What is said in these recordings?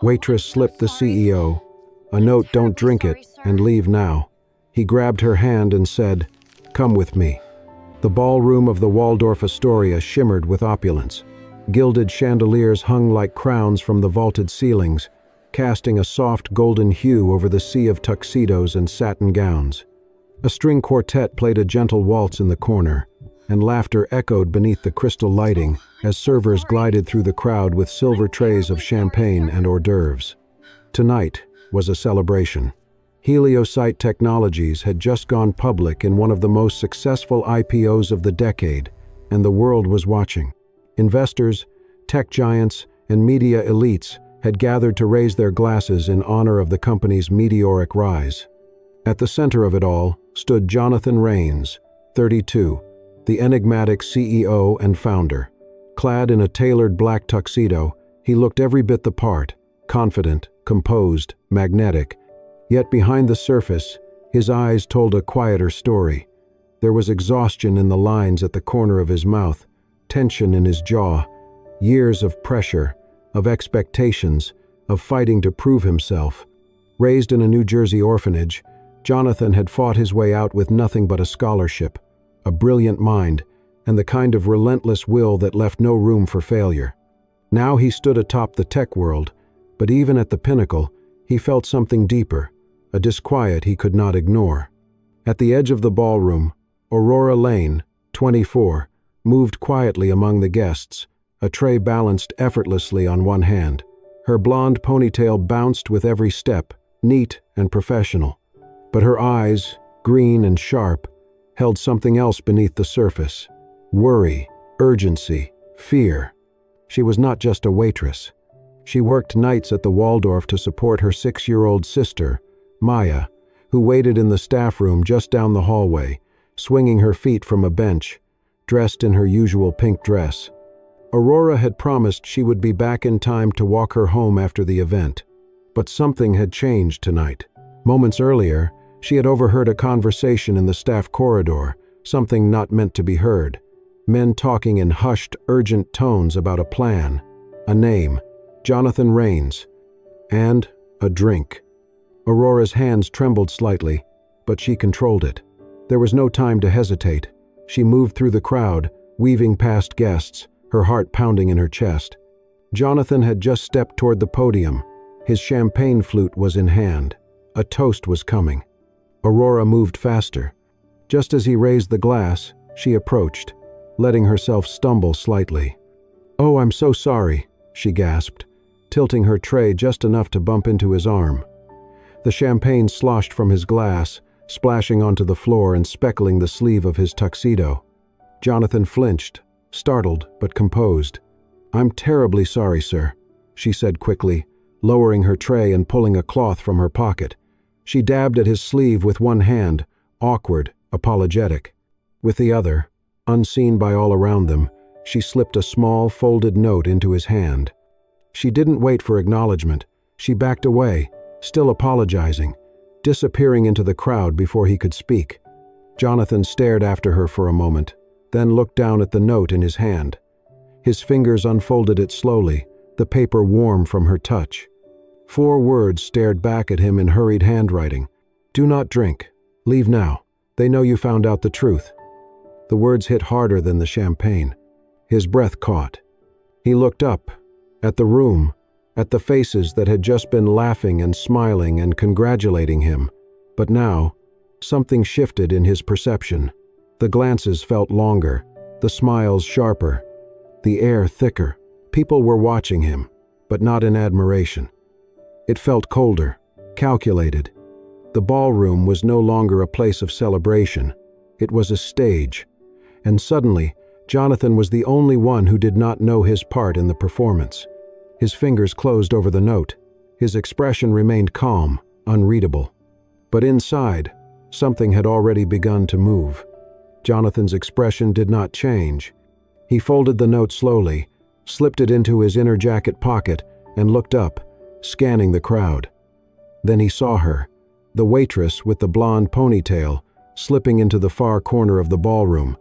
Waitress slipped the CEO a note, "Don't drink it, and leave now." He grabbed her hand and said, "Come with me." The ballroom of the Waldorf Astoria shimmered with opulence. Gilded chandeliers hung like crowns from the vaulted ceilings, casting a soft golden hue over the sea of tuxedos and satin gowns. A string quartet played a gentle waltz in the corner, and laughter echoed beneath the crystal lighting as servers glided through the crowd with silver trays of champagne and hors d'oeuvres. Tonight was a celebration. Heliocyte Technologies had just gone public in one of the most successful IPOs of the decade, and the world was watching. Investors, tech giants, and media elites had gathered to raise their glasses in honor of the company's meteoric rise. At the center of it all stood Jonathan Rains, 32, the enigmatic CEO and founder. Clad in a tailored black tuxedo, he looked every bit the part, confident, composed, magnetic. Yet behind the surface, his eyes told a quieter story. There was exhaustion in the lines at the corner of his mouth, tension in his jaw, years of pressure, of expectations, of fighting to prove himself. Raised in a New Jersey orphanage, Jonathan had fought his way out with nothing but a scholarship, a brilliant mind, and the kind of relentless will that left no room for failure. Now he stood atop the tech world, but even at the pinnacle, he felt something deeper, a disquiet he could not ignore. At the edge of the ballroom, Aurora Lane, 24, moved quietly among the guests, a tray balanced effortlessly on one hand. Her blonde ponytail bounced with every step, neat and professional. But her eyes, green and sharp, held something else beneath the surface. Worry, urgency, fear. She was not just a waitress. She worked nights at the Waldorf to support her 6-year-old sister, Maya, who waited in the staff room just down the hallway, swinging her feet from a bench, dressed in her usual pink dress. Aurora had promised she would be back in time to walk her home after the event. But something had changed tonight. Moments earlier, she had overheard a conversation in the staff corridor, something not meant to be heard. Men talking in hushed, urgent tones about a plan, a name, Jonathan Rains, and a drink. Aurora's hands trembled slightly, but she controlled it. There was no time to hesitate. She moved through the crowd, weaving past guests, her heart pounding in her chest. Jonathan had just stepped toward the podium. His champagne flute was in hand. A toast was coming. Aurora moved faster. Just as he raised the glass, she approached, letting herself stumble slightly. "Oh, I'm so sorry," she gasped, tilting her tray just enough to bump into his arm. The champagne sloshed from his glass, splashing onto the floor and speckling the sleeve of his tuxedo. Jonathan flinched, startled but composed. "I'm terribly sorry, sir," she said quickly, lowering her tray and pulling a cloth from her pocket. She dabbed at his sleeve with one hand, awkward, apologetic. With the other, unseen by all around them, she slipped a small, folded note into his hand. She didn't wait for acknowledgement. She backed away, still apologizing, disappearing into the crowd before he could speak. Jonathan stared after her for a moment, then looked down at the note in his hand. His fingers unfolded it slowly, the paper warm from her touch. 4 words stared back at him in hurried handwriting. "Do not drink. Leave now. They know you found out the truth." The words hit harder than the champagne. His breath caught. He looked up, at the room, at the faces that had just been laughing and smiling and congratulating him. But now, something shifted in his perception. The glances felt longer, the smiles sharper, the air thicker. People were watching him, but not in admiration. It felt colder, calculated. The ballroom was no longer a place of celebration. It was a stage. And suddenly, Jonathan was the only one who did not know his part in the performance. His fingers closed over the note. His expression remained calm, unreadable. But inside, something had already begun to move. Jonathan's expression did not change. He folded the note slowly, slipped it into his inner jacket pocket, and looked up, scanning the crowd. Then he saw her, the waitress with the blonde ponytail, slipping into the far corner of the ballroom.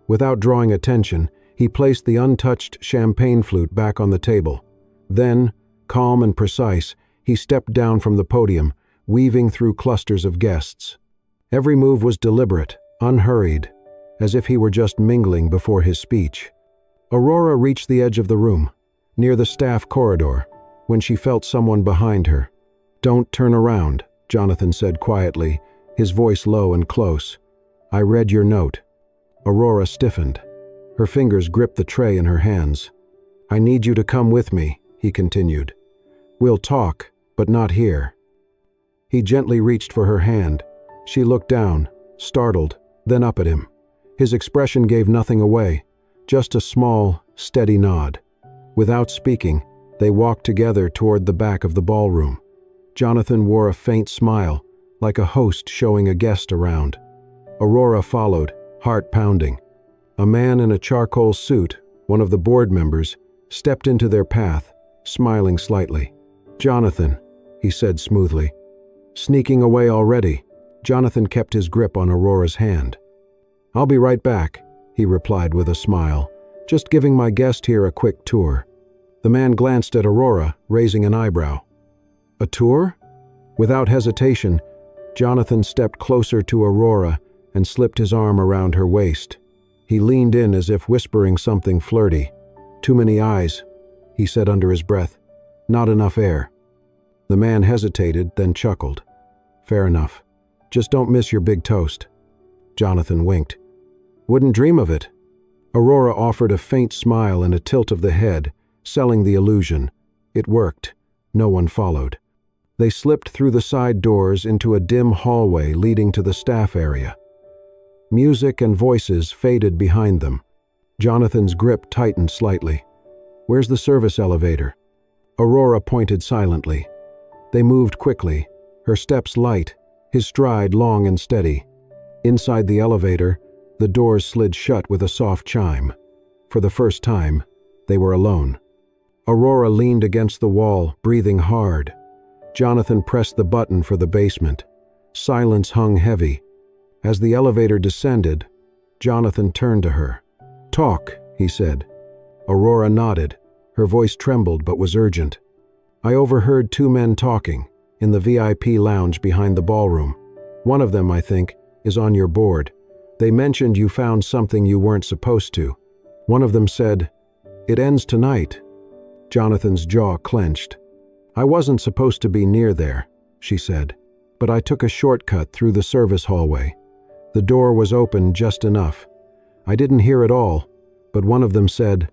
Without drawing attention, he placed the untouched champagne flute back on the table. Then, Calm and precise, he stepped down from the podium, weaving through clusters of guests. Every move was deliberate, unhurried, as if he were just mingling before his speech. Aurora reached the edge of the room, near the staff corridor, when she felt someone behind her. "Don't turn around," Jonathan said quietly, his voice low and close. "I read your note." Aurora stiffened. Her fingers gripped the tray in her hands. "I need you to come with me," he continued. "We'll talk, but not here." He gently reached for her hand. She looked down, startled, then up at him. His expression gave nothing away, just a small, steady nod. Without speaking, they walked together toward the back of the ballroom. Jonathan wore a faint smile, like a host showing a guest around. Aurora followed, heart pounding. A man in a charcoal suit, one of the board members, stepped into their path, smiling slightly. "Jonathan," he said smoothly. "Sneaking away already?" Jonathan kept his grip on Aurora's hand. "I'll be right back," he replied with a smile. "Just giving my guest here a quick tour." The man glanced at Aurora, raising an eyebrow. "A tour?" Without hesitation, Jonathan stepped closer to Aurora and slipped his arm around her waist. He leaned in as if whispering something flirty. "Too many eyes," he said under his breath. "Not enough air." The man hesitated, then chuckled. "Fair enough. Just don't miss your big toast." Jonathan winked. "Wouldn't dream of it." Aurora offered a faint smile and a tilt of the head, selling the illusion. It worked. No one followed. They slipped through the side doors into a dim hallway leading to the staff area. Music and voices faded behind them. Jonathan's grip tightened slightly. "Where's the service elevator?" Aurora pointed silently. They moved quickly, her steps light, his stride long and steady. Inside the elevator, the doors slid shut with a soft chime. For the first time, they were alone. Aurora leaned against the wall, breathing hard. Jonathan pressed the button for the basement. Silence hung heavy. As the elevator descended, Jonathan turned to her. "Talk," he said. Aurora nodded. Her voice trembled but was urgent. "I overheard two men talking in the VIP lounge behind the ballroom. One of them, I think, is on your board. They mentioned you found something you weren't supposed to. One of them said, 'It ends tonight.'" Jonathan's jaw clenched. "I wasn't supposed to be near there," she said, "but I took a shortcut through the service hallway. The door was open just enough. I didn't hear it all, but one of them said,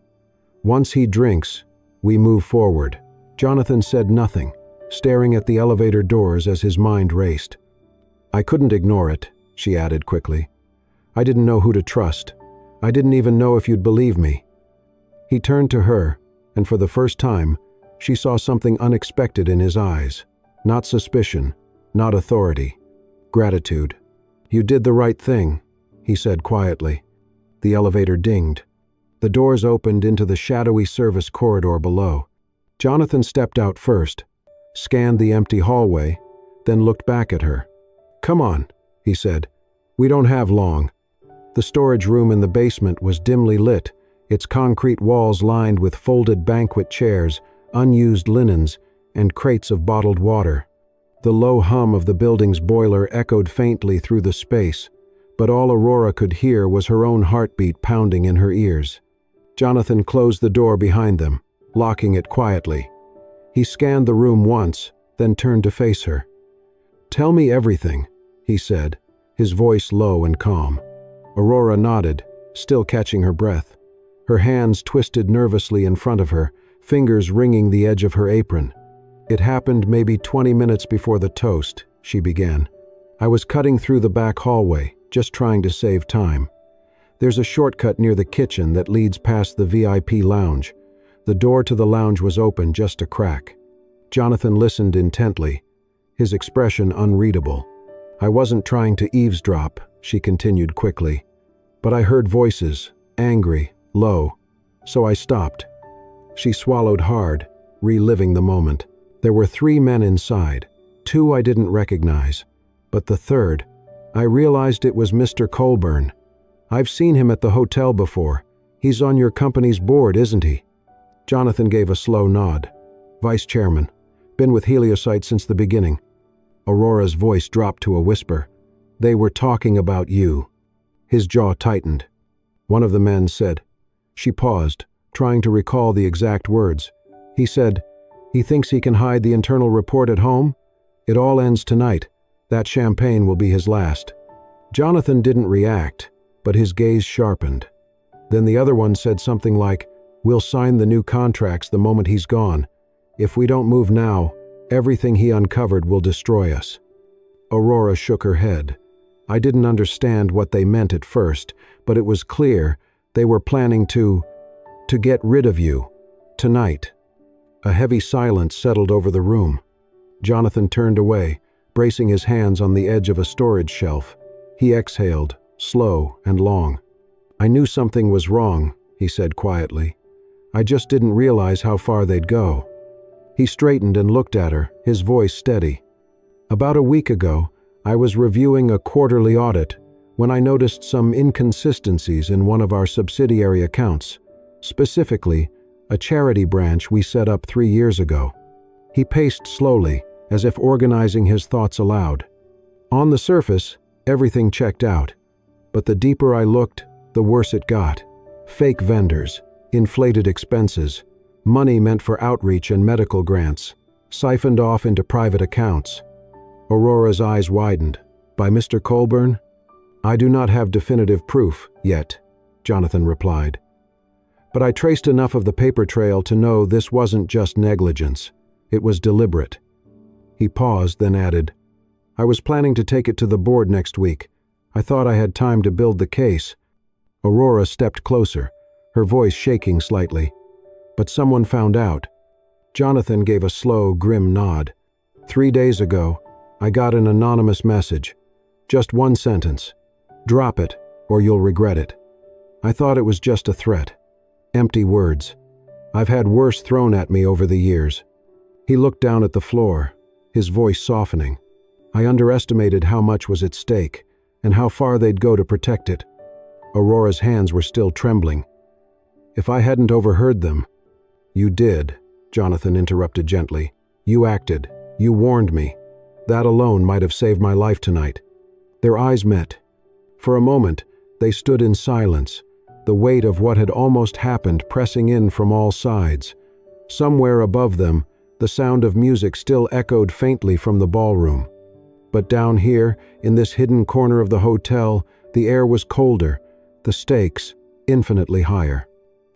'Once he drinks, we move forward.'" Jonathan said nothing, staring at the elevator doors as his mind raced. "I couldn't ignore it," she added quickly. "I didn't know who to trust. I didn't even know if you'd believe me." He turned to her, and for the first time, she saw something unexpected in his eyes. Not suspicion, not authority. Gratitude. "You did the right thing," he said quietly. The elevator dinged. The doors opened into the shadowy service corridor below. Jonathan stepped out first, scanned the empty hallway, then looked back at her. "Come on," he said. "We don't have long." The storage room in the basement was dimly lit, its concrete walls lined with folded banquet chairs, unused linens, and crates of bottled water. The low hum of the building's boiler echoed faintly through the space, but all Aurora could hear was her own heartbeat pounding in her ears. Jonathan closed the door behind them, locking it quietly. He scanned the room once, then turned to face her. "Tell me everything," he said, his voice low and calm. Aurora nodded, still catching her breath. Her hands twisted nervously in front of her, fingers wringing the edge of her apron. "It happened maybe 20 minutes before the toast," she began. "I was cutting through the back hallway, just trying to save time. There's a shortcut near the kitchen that leads past the VIP lounge. The door to the lounge was open just a crack." Jonathan listened intently, his expression unreadable. "I wasn't trying to eavesdrop," she continued quickly, "but I heard voices, angry, low, so I stopped." She swallowed hard, reliving the moment. There were 3 men inside. 2 I didn't recognize, but the third, I realized it was Mr. Colburn. "I've seen him at the hotel before. He's on your company's board, isn't he?" Jonathan gave a slow nod. Vice Chairman. Been with Heliosite since the beginning." Aurora's voice dropped to a whisper. "They were talking about you." His jaw tightened. One of the men said. She paused, trying to recall the exact words. He said, "He thinks he can hide the internal report at home? It all ends tonight. That champagne will be his last." Jonathan didn't react, but his gaze sharpened. Then the other one said something like, "We'll sign the new contracts the moment he's gone. If we don't move now, everything he uncovered will destroy us." Aurora shook her head. I didn't understand what they meant at first, but it was clear they were planning to get rid of you. Tonight. A heavy silence settled over the room. Jonathan turned away, bracing his hands on the edge of a storage shelf. He exhaled, slow and long. "I knew something was wrong," he said quietly. "I just didn't realize how far they'd go." He straightened and looked at her, his voice steady. "About a week ago, I was reviewing a quarterly audit when I noticed some inconsistencies in one of our subsidiary accounts, specifically a charity branch we set up 3 years ago." He paced slowly, as if organizing his thoughts aloud. "On the surface, everything checked out, but the deeper I looked, the worse it got. Fake vendors, inflated expenses, money meant for outreach and medical grants, siphoned off into private accounts." Aurora's eyes widened. "By Mr. Colburn?" "I do not have definitive proof, yet," Jonathan replied. "But I traced enough of the paper trail to know this wasn't just negligence. It was deliberate." He paused, then added, "I was planning to take it to the board next week. I thought I had time to build the case." Aurora stepped closer, her voice shaking slightly. "But someone found out." Jonathan gave a slow, grim nod. 3 days ago, I got an anonymous message. Just one sentence. "Drop it, or you'll regret it." I thought it was just a threat. Empty words. I've had worse thrown at me over the years. He looked down at the floor, his voice softening. I underestimated how much was at stake, and how far they'd go to protect it. Aurora's hands were still trembling. "If I hadn't overheard them—" "You did," Jonathan interrupted gently. "You acted. You warned me. That alone might have saved my life tonight." Their eyes met. For a moment, they stood in silence, the weight of what had almost happened pressing in from all sides. Somewhere above them, the sound of music still echoed faintly from the ballroom. But down here, in this hidden corner of the hotel, the air was colder, the stakes infinitely higher.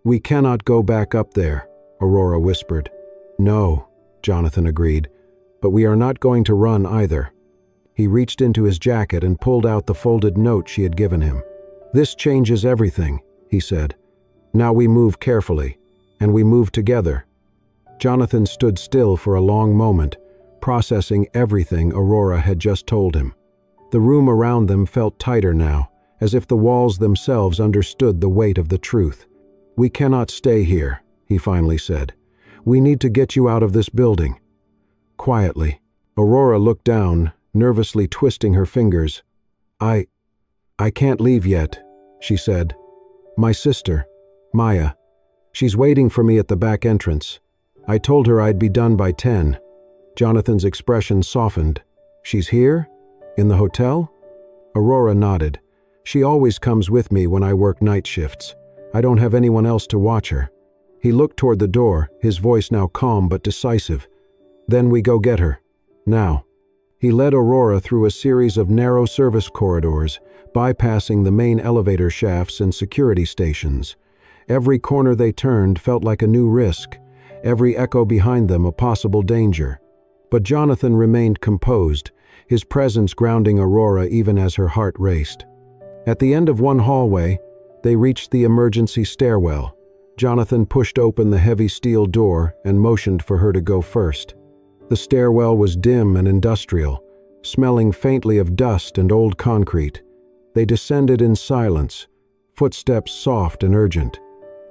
"We cannot go back up there," Aurora whispered. "No," Jonathan agreed, "but we are not going to run either." He reached into his jacket and pulled out the folded note she had given him. "This changes everything," he said. "Now we move carefully, and we move together." Jonathan stood still for a long moment, processing everything Aurora had just told him. The room around them felt tighter now, as if the walls themselves understood the weight of the truth. "We cannot stay here," he finally said. "We need to get you out of this building." Quietly, Aurora looked down, nervously twisting her fingers. I can't leave yet," she said. "My sister, Maya, she's waiting for me at the back entrance. I told her I'd be done by 10. Jonathan's expression softened. "She's here? In the hotel?" Aurora nodded. "She always comes with me when I work night shifts. I don't have anyone else to watch her." He looked toward the door, his voice now calm but decisive. "Then we go get her. Now." He led Aurora through a series of narrow service corridors, bypassing the main elevator shafts and security stations. Every corner they turned felt like a new risk, every echo behind them a possible danger. But Jonathan remained composed, his presence grounding Aurora even as her heart raced. At the end of one hallway, they reached the emergency stairwell. Jonathan pushed open the heavy steel door and motioned for her to go first. The stairwell was dim and industrial, smelling faintly of dust and old concrete. They descended in silence, footsteps soft and urgent.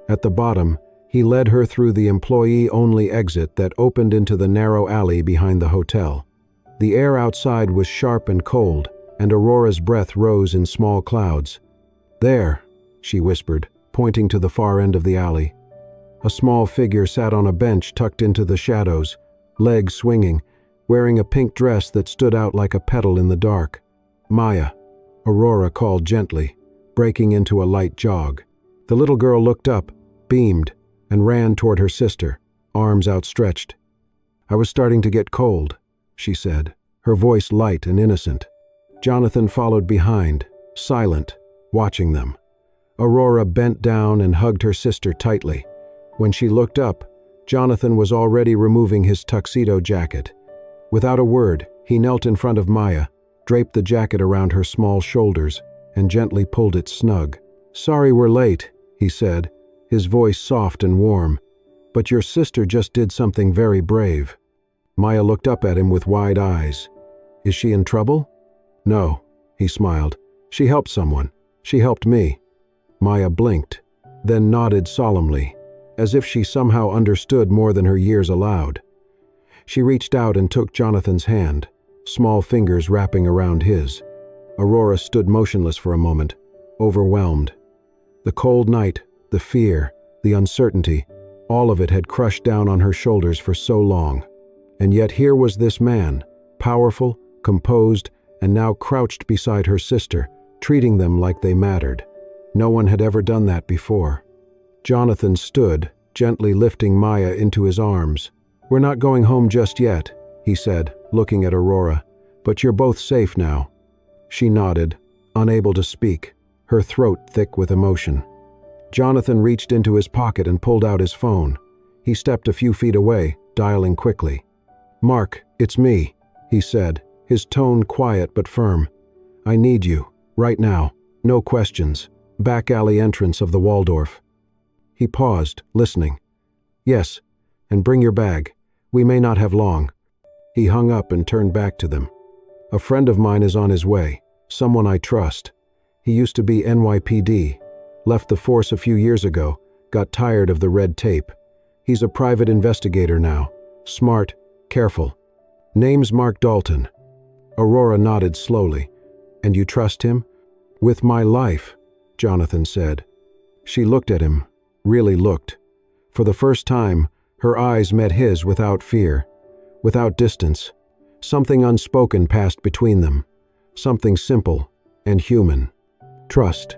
At the bottom, he led her through the employee-only exit that opened into the narrow alley behind the hotel. The air outside was sharp and cold, and Aurora's breath rose in small clouds. "There," she whispered, pointing to the far end of the alley. A small figure sat on a bench tucked into the shadows, legs swinging, wearing a pink dress that stood out like a petal in the dark. "Maya," Aurora called gently, breaking into a light jog. The little girl looked up, beamed, and ran toward her sister, arms outstretched. "I was starting to get cold," she said, her voice light and innocent. Jonathan followed behind, silent, watching them. Aurora bent down and hugged her sister tightly. When she looked up, Jonathan was already removing his tuxedo jacket. Without a word, he knelt in front of Maya, draped the jacket around her small shoulders, and gently pulled it snug. "Sorry we're late," he said, his voice soft and warm, "but your sister just did something very brave." Maya looked up at him with wide eyes. "Is she in trouble?" "No," he smiled. "She helped someone. She helped me." Maya blinked, then nodded solemnly, as if she somehow understood more than her years allowed. She reached out and took Jonathan's hand, small fingers wrapping around his. Aurora stood motionless for a moment, overwhelmed. The cold night, the fear, the uncertainty, all of it had crushed down on her shoulders for so long. And yet here was this man, powerful, composed, and now crouched beside her sister, treating them like they mattered. No one had ever done that before. Jonathan stood, gently lifting Maya into his arms. "We're not going home just yet," he said, looking at Aurora, "but you're both safe now." She nodded, unable to speak, her throat thick with emotion. Jonathan reached into his pocket and pulled out his phone. He stepped a few feet away, dialing quickly. "Mark, it's me," he said, his tone quiet but firm. "I need you, right now, no questions. Back alley entrance of the Waldorf." He paused, listening. "Yes, and bring your bag. We may not have long." He hung up and turned back to them. "A friend of mine is on his way, someone I trust. He used to be NYPD, left the force a few years ago, got tired of the red tape. He's a private investigator now, smart, careful. Name's Mark Dalton." Aurora nodded slowly. "And you trust him?" "With my life," Jonathan said. She looked at him, really looked. For the first time, her eyes met his without fear, without distance. Something unspoken passed between them, something simple and human. Trust.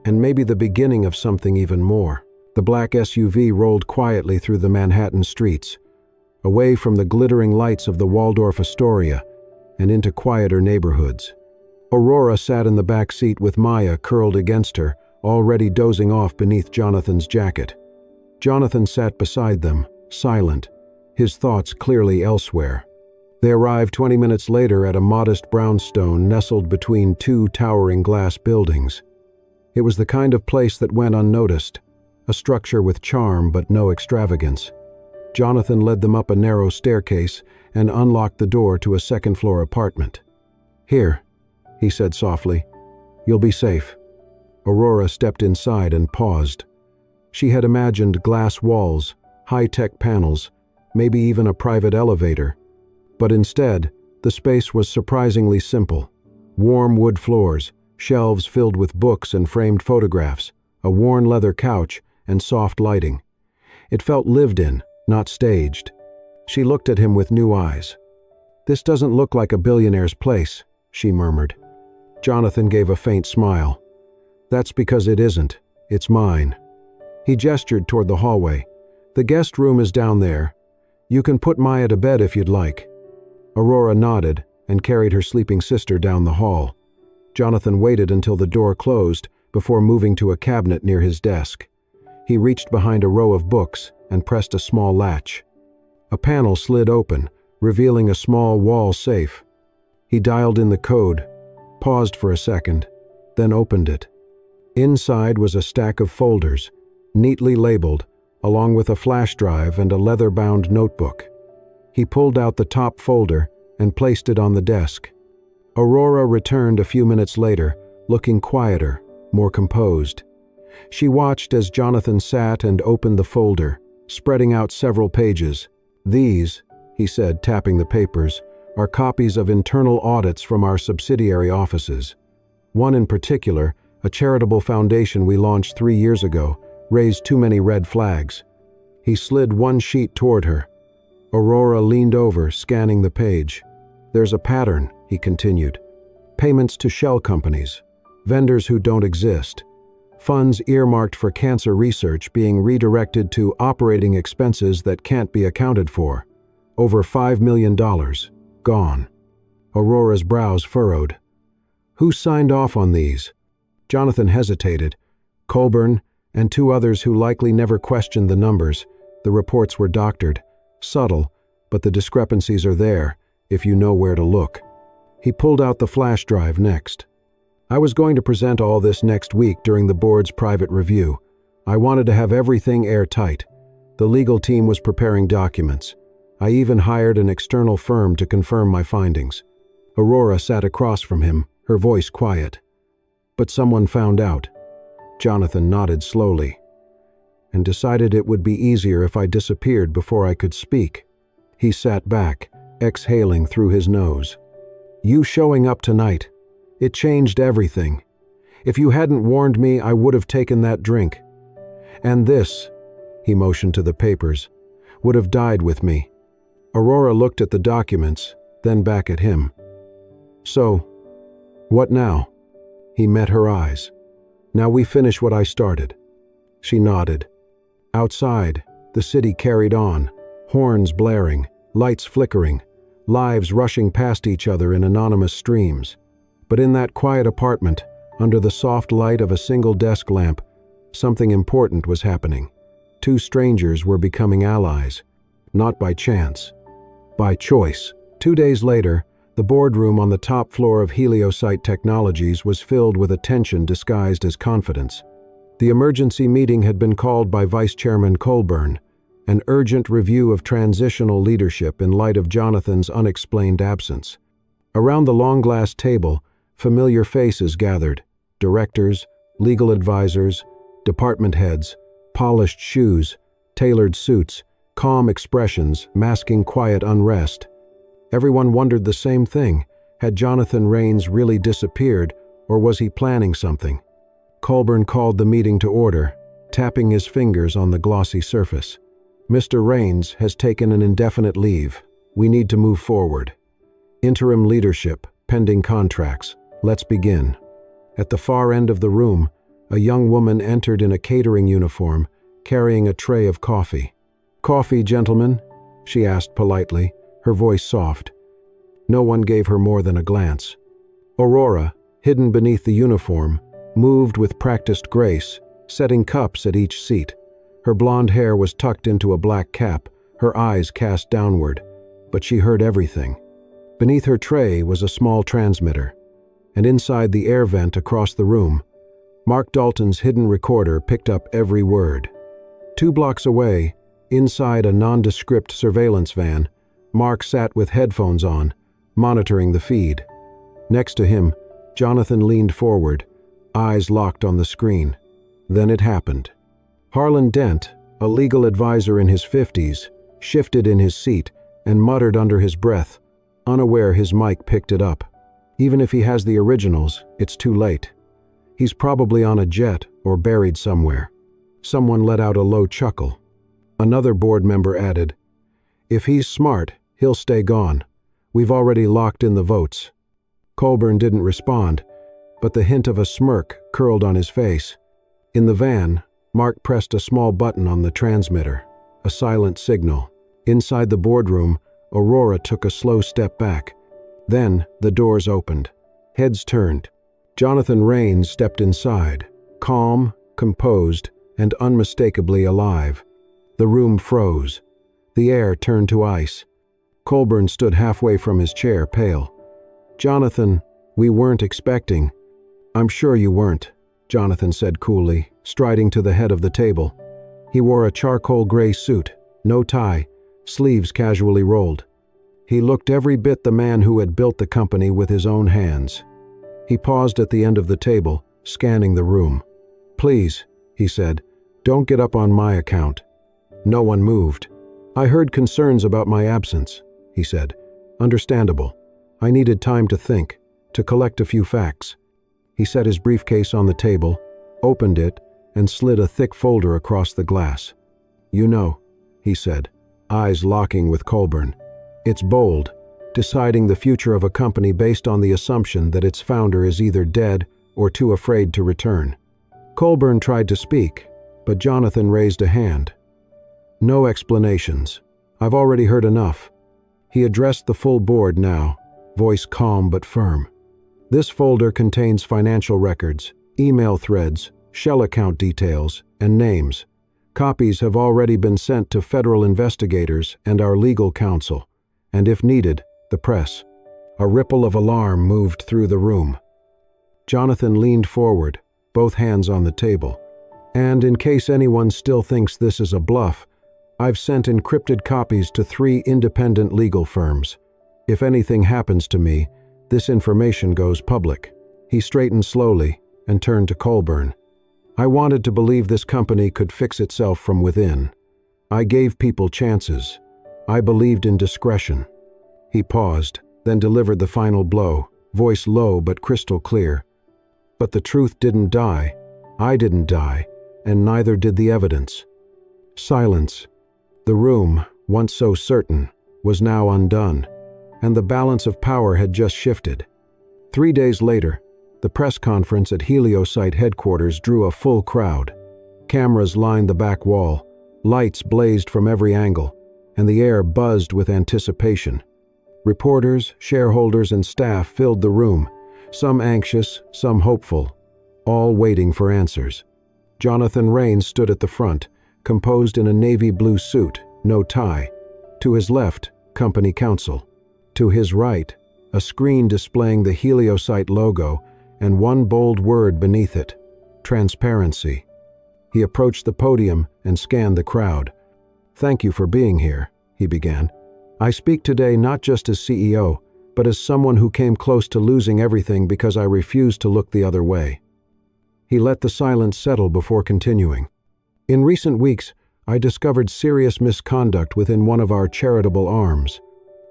And maybe the beginning of something even more. The black SUV rolled quietly through the Manhattan streets, away from the glittering lights of the Waldorf Astoria and into quieter neighborhoods. Aurora sat in the back seat with Maya curled against her, already dozing off beneath Jonathan's jacket. Jonathan sat beside them, silent, his thoughts clearly elsewhere. They arrived 20 minutes later at a modest brownstone nestled between two towering glass buildings. It was the kind of place that went unnoticed, a structure with charm but no extravagance. Jonathan led them up a narrow staircase and unlocked the door to a second-floor apartment. "Here," he said softly. "You'll be safe." Aurora stepped inside and paused. She had imagined glass walls, high-tech panels, maybe even a private elevator. But instead, the space was surprisingly simple. Warm wood floors, shelves filled with books and framed photographs, a worn leather couch, and soft lighting. It felt lived in, not staged. She looked at him with new eyes. "This doesn't look like a billionaire's place," she murmured. Jonathan gave a faint smile. "That's because it isn't. It's mine." He gestured toward the hallway. "The guest room is down there. You can put Maya to bed if you'd like." Aurora nodded and carried her sleeping sister down the hall. Jonathan waited until the door closed before moving to a cabinet near his desk. He reached behind a row of books and pressed a small latch. A panel slid open, revealing a small wall safe. He dialed in the code, paused for a second, then opened it. Inside was a stack of folders, neatly labeled, along with a flash drive and a leather-bound notebook. He pulled out the top folder and placed it on the desk. Aurora returned a few minutes later, looking quieter, more composed. She watched as Jonathan sat and opened the folder, spreading out several pages. "These," he said, tapping the papers, "are copies of internal audits from our subsidiary offices. One in particular, a charitable foundation we launched 3 years ago, raised too many red flags. He slid one sheet toward her. Aurora leaned over, scanning the page. "There's a pattern," he continued. "Payments to shell companies, vendors who don't exist, funds earmarked for cancer research being redirected to operating expenses that can't be accounted for. Over $5 million. Gone." Aurora's brows furrowed. "Who signed off on these?" Jonathan hesitated. Colburn and two others who likely never questioned the numbers. The reports were doctored. Subtle, but the discrepancies are there, if you know where to look. He pulled out the flash drive next. "I was going to present all this next week during the board's private review. I wanted to have everything airtight. The legal team was preparing documents. I even hired an external firm to confirm my findings." Aurora sat across from him, her voice quiet. "But someone found out." Jonathan nodded slowly. "And decided it would be easier if I disappeared before I could speak." He sat back, exhaling through his nose. "You showing up tonight, it changed everything. If you hadn't warned me, I would have taken that drink. And this," he motioned to the papers, "would have died with me." Aurora looked at the documents, then back at him. "So, what now?" He met her eyes. "Now we finish what I started." She nodded. Outside, the city carried on, horns blaring, lights flickering, lives rushing past each other in anonymous streams. But in that quiet apartment, under the soft light of a single desk lamp, something important was happening. Two strangers were becoming allies, not by chance, by choice. 2 days later, the boardroom on the top floor of Heliosite Technologies was filled with attention disguised as confidence. The emergency meeting had been called by Vice Chairman Colburn, an urgent review of transitional leadership in light of Jonathan's unexplained absence. Around the long glass table, familiar faces gathered: directors, legal advisors, department heads, polished shoes, tailored suits, calm expressions masking quiet unrest. Everyone wondered the same thing. Had Jonathan Raines really disappeared, or was he planning something? Colburn called the meeting to order, tapping his fingers on the glossy surface. "Mr. Raines has taken an indefinite leave. We need to move forward. Interim leadership, pending contracts. Let's begin." At the far end of the room, a young woman entered in a catering uniform, carrying a tray of coffee. "Coffee, gentlemen?" she asked politely, her voice soft. No one gave her more than a glance. Aurora, hidden beneath the uniform, moved with practiced grace, setting cups at each seat. Her blonde hair was tucked into a black cap, her eyes cast downward, but she heard everything. Beneath her tray was a small transmitter, and inside the air vent across the room, Mark Dalton's hidden recorder picked up every word. 2 blocks away, inside a nondescript surveillance van, Mark sat with headphones on, monitoring the feed. Next to him, Jonathan leaned forward, eyes locked on the screen. Then it happened. Harlan Dent, a legal advisor in his 50s, shifted in his seat and muttered under his breath, unaware his mic picked it up. Even if he has the originals, it's too late. He's probably on a jet or buried somewhere. Someone let out a low chuckle. Another board member added, "If he's smart, he'll stay gone. We've already locked in the votes." Colburn didn't respond, but the hint of a smirk curled on his face. In the van, Mark pressed a small button on the transmitter, a silent signal. Inside the boardroom, Aurora took a slow step back. Then the doors opened. Heads turned. Jonathan Raines stepped inside, calm, composed, and unmistakably alive. The room froze. The air turned to ice. Colburn stood halfway from his chair, pale. "Jonathan, we weren't expecting." "I'm sure you weren't," Jonathan said coolly, striding to the head of the table. He wore a charcoal gray suit, no tie, sleeves casually rolled. He looked every bit the man who had built the company with his own hands. He paused at the end of the table, scanning the room. "Please," he said, "don't get up on my account." No one moved. "I heard concerns about my absence," he said. "Understandable. I needed time to think, to collect a few facts." He set his briefcase on the table, opened it, and slid a thick folder across the glass. "You know," he said, eyes locking with Colburn. It's bold, deciding the future of a company based on the assumption that its founder is either dead or too afraid to return. Colburn tried to speak, but Jonathan raised a hand. No explanations. I've already heard enough. He addressed the full board now, voice calm but firm. This folder contains financial records, email threads, shell account details, and names. Copies have already been sent to federal investigators and our legal counsel, and if needed, the press. A ripple of alarm moved through the room. Jonathan leaned forward, both hands on the table. And in case anyone still thinks this is a bluff, I've sent encrypted copies to 3 independent legal firms. If anything happens to me, this information goes public. He straightened slowly and turned to Colburn. I wanted to believe this company could fix itself from within. I gave people chances. I believed in discretion. He paused, then delivered the final blow, voice low but crystal clear. But the truth didn't die. I didn't die, and neither did the evidence. Silence. The room, once so certain, was now undone, and the balance of power had just shifted. 3 days later, the press conference at Heliosite headquarters drew a full crowd. Cameras lined the back wall, lights blazed from every angle, and the air buzzed with anticipation. Reporters, shareholders, and staff filled the room, some anxious, some hopeful, all waiting for answers. Jonathan Raines stood at the front, composed in a navy blue suit, no tie. To his left, company counsel. To his right, a screen displaying the Heliosite logo and one bold word beneath it, transparency. He approached the podium and scanned the crowd. "Thank you for being here," he began. "I speak today not just as CEO, but as someone who came close to losing everything because I refused to look the other way." He let the silence settle before continuing. "In recent weeks, I discovered serious misconduct within one of our charitable arms.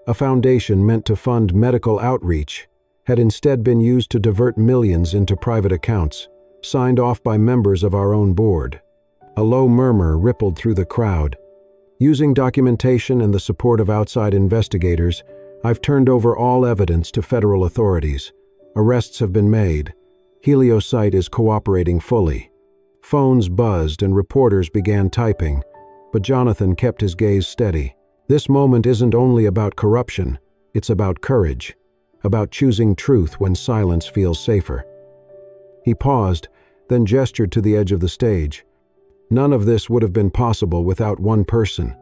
A foundation meant to fund medical outreach had instead been used to divert millions into private accounts, signed off by members of our own board." A low murmur rippled through the crowd. "Using documentation and the support of outside investigators, I've turned over all evidence to federal authorities. Arrests have been made. Heliosite is cooperating fully." Phones buzzed and reporters began typing, but Jonathan kept his gaze steady. This moment isn't only about corruption, it's about courage, about choosing truth when silence feels safer. He paused, then gestured to the edge of the stage. None of this would have been possible without one person,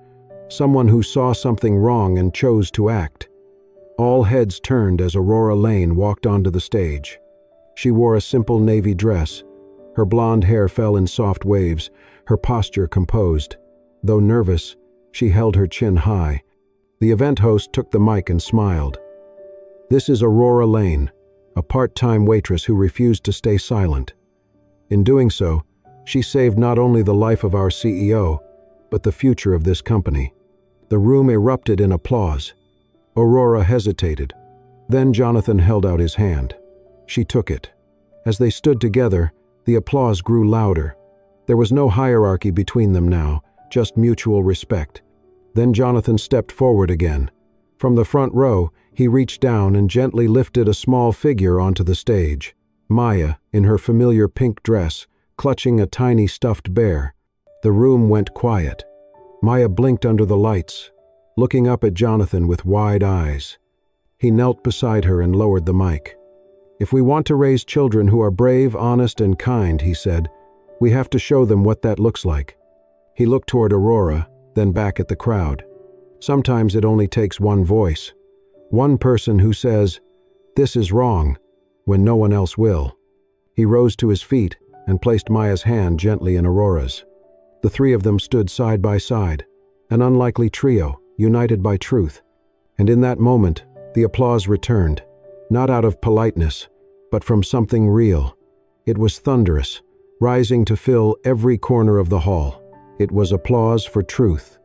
someone who saw something wrong and chose to act. All heads turned as Aurora Lane walked onto the stage. She wore a simple navy dress. Her blonde hair fell in soft waves, her posture composed. Though nervous, she held her chin high. The event host took the mic and smiled. "This is Aurora Lane, a part-time waitress who refused to stay silent. In doing so, she saved not only the life of our CEO, but the future of this company." The room erupted in applause. Aurora hesitated. Then Jonathan held out his hand. She took it. As they stood together, the applause grew louder. There was no hierarchy between them now, just mutual respect. Then Jonathan stepped forward again. From the front row, he reached down and gently lifted a small figure onto the stage. Maya, in her familiar pink dress, clutching a tiny stuffed bear. The room went quiet. Maya blinked under the lights, looking up at Jonathan with wide eyes. He knelt beside her and lowered the mic. "If we want to raise children who are brave, honest, and kind," he said, "we have to show them what that looks like." He looked toward Aurora, then back at the crowd. Sometimes it only takes one voice, one person who says, "This is wrong," when no one else will. He rose to his feet and placed Maya's hand gently in Aurora's. The 3 of them stood side by side, an unlikely trio, united by truth. And in that moment, the applause returned, not out of politeness, but from something real. It was thunderous, rising to fill every corner of the hall. It was applause for truth,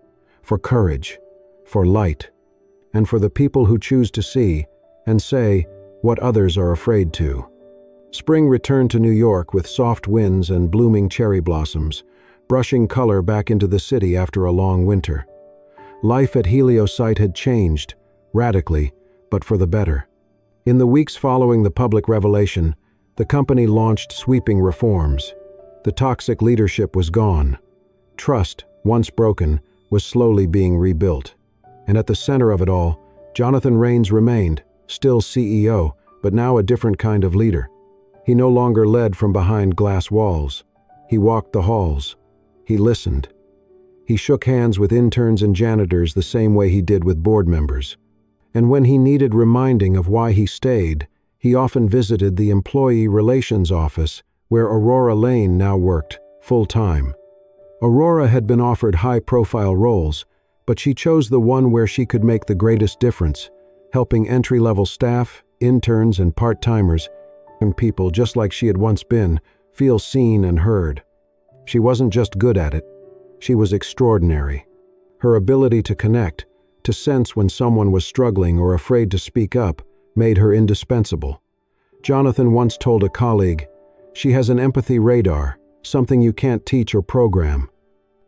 for courage, for light, and for the people who choose to see and say what others are afraid to. Spring returned to New York with soft winds and blooming cherry blossoms, brushing color back into the city after a long winter. Life at Heliosite had changed, radically, but for the better. In the weeks following the public revelation, the company launched sweeping reforms. The toxic leadership was gone. Trust, once broken, was slowly being rebuilt. And at the center of it all, Jonathan Rains remained, still CEO, but now a different kind of leader. He no longer led from behind glass walls. He walked the halls. He listened. He shook hands with interns and janitors the same way he did with board members. And when he needed reminding of why he stayed, he often visited the Employee Relations Office, where Aurora Lane now worked, full-time. Aurora had been offered high-profile roles, but she chose the one where she could make the greatest difference, helping entry-level staff, interns, and part-timers, and people just like she had once been, feel seen and heard. She wasn't just good at it. She was extraordinary. Her ability to connect, to sense when someone was struggling or afraid to speak up, made her indispensable. Jonathan once told a colleague, "She has an empathy radar, something you can't teach or program."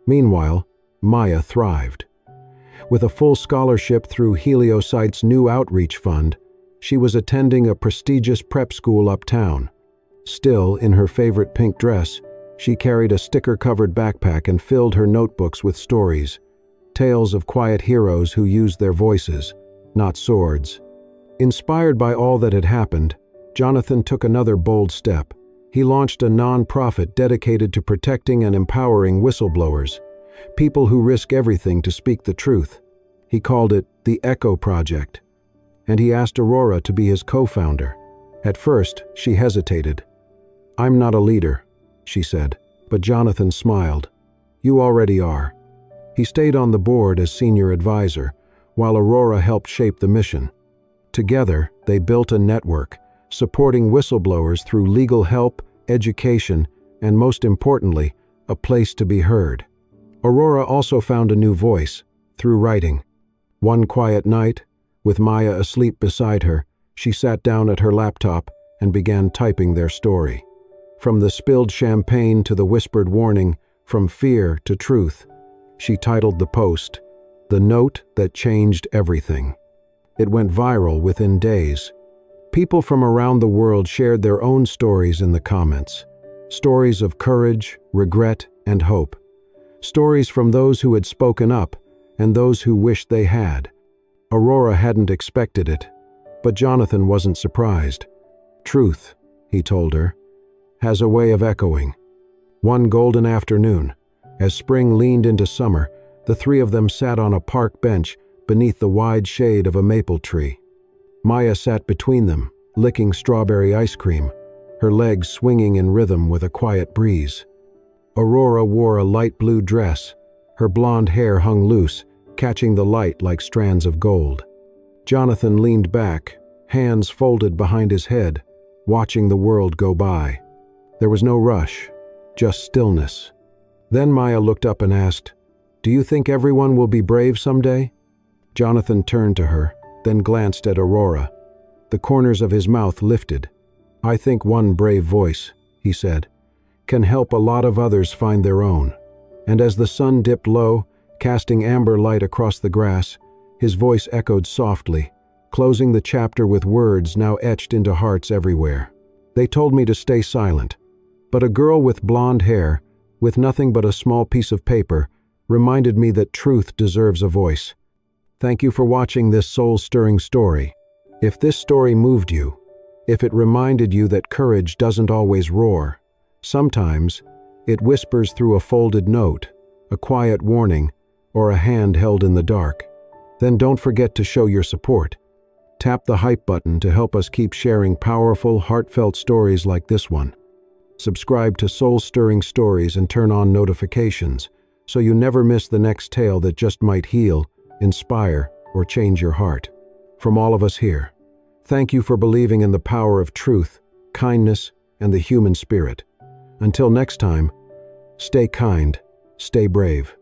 Meanwhile, Maya thrived. With a full scholarship through Heliosite's new outreach fund, she was attending a prestigious prep school uptown. Still, in her favorite pink dress, she carried a sticker-covered backpack and filled her notebooks with stories, tales of quiet heroes who used their voices, not swords. Inspired by all that had happened, Jonathan took another bold step. He launched a non-profit dedicated to protecting and empowering whistleblowers, people who risk everything to speak the truth. He called it the Echo Project, and he asked Aurora to be his co-founder. At first, she hesitated. "I'm not a leader," she said, but Jonathan smiled. "You already are." He stayed on the board as senior advisor, while Aurora helped shape the mission. Together, they built a network, supporting whistleblowers through legal help, education, and most importantly, a place to be heard. Aurora also found a new voice, through writing. One quiet night, with Maya asleep beside her, she sat down at her laptop and began typing their story. From the spilled champagne to the whispered warning, from fear to truth. She titled the post, "The Note That Changed Everything." It went viral within days. People from around the world shared their own stories in the comments. Stories of courage, regret, and hope. Stories from those who had spoken up and those who wished they had. Aurora hadn't expected it, but Jonathan wasn't surprised. "Truth," he told her, "has a way of echoing." One golden afternoon, as spring leaned into summer, the three of them sat on a park bench beneath the wide shade of a maple tree. Maya sat between them, licking strawberry ice cream, her legs swinging in rhythm with a quiet breeze. Aurora wore a light blue dress. Her blonde hair hung loose, catching the light like strands of gold. Jonathan leaned back, hands folded behind his head, watching the world go by. There was no rush, just stillness. Then Maya looked up and asked, "Do you think everyone will be brave someday?" Jonathan turned to her, then glanced at Aurora. The corners of his mouth lifted. "I think one brave voice," he said, "can help a lot of others find their own." And as the sun dipped low, casting amber light across the grass, his voice echoed softly, closing the chapter with words now etched into hearts everywhere. "They told me to stay silent, but a girl with blonde hair, with nothing but a small piece of paper, reminded me that truth deserves a voice. Thank you for watching this soul-stirring story. If this story moved you, if it reminded you that courage doesn't always roar, sometimes it whispers through a folded note, a quiet warning, or a hand held in the dark, then don't forget to show your support. Tap the hype button to help us keep sharing powerful, heartfelt stories like this one. Subscribe to Soul-Stirring Stories and turn on notifications so you never miss the next tale that just might heal, inspire, or change your heart. From all of us here, thank you for believing in the power of truth, kindness, and the human spirit. Until next time, stay kind, stay brave.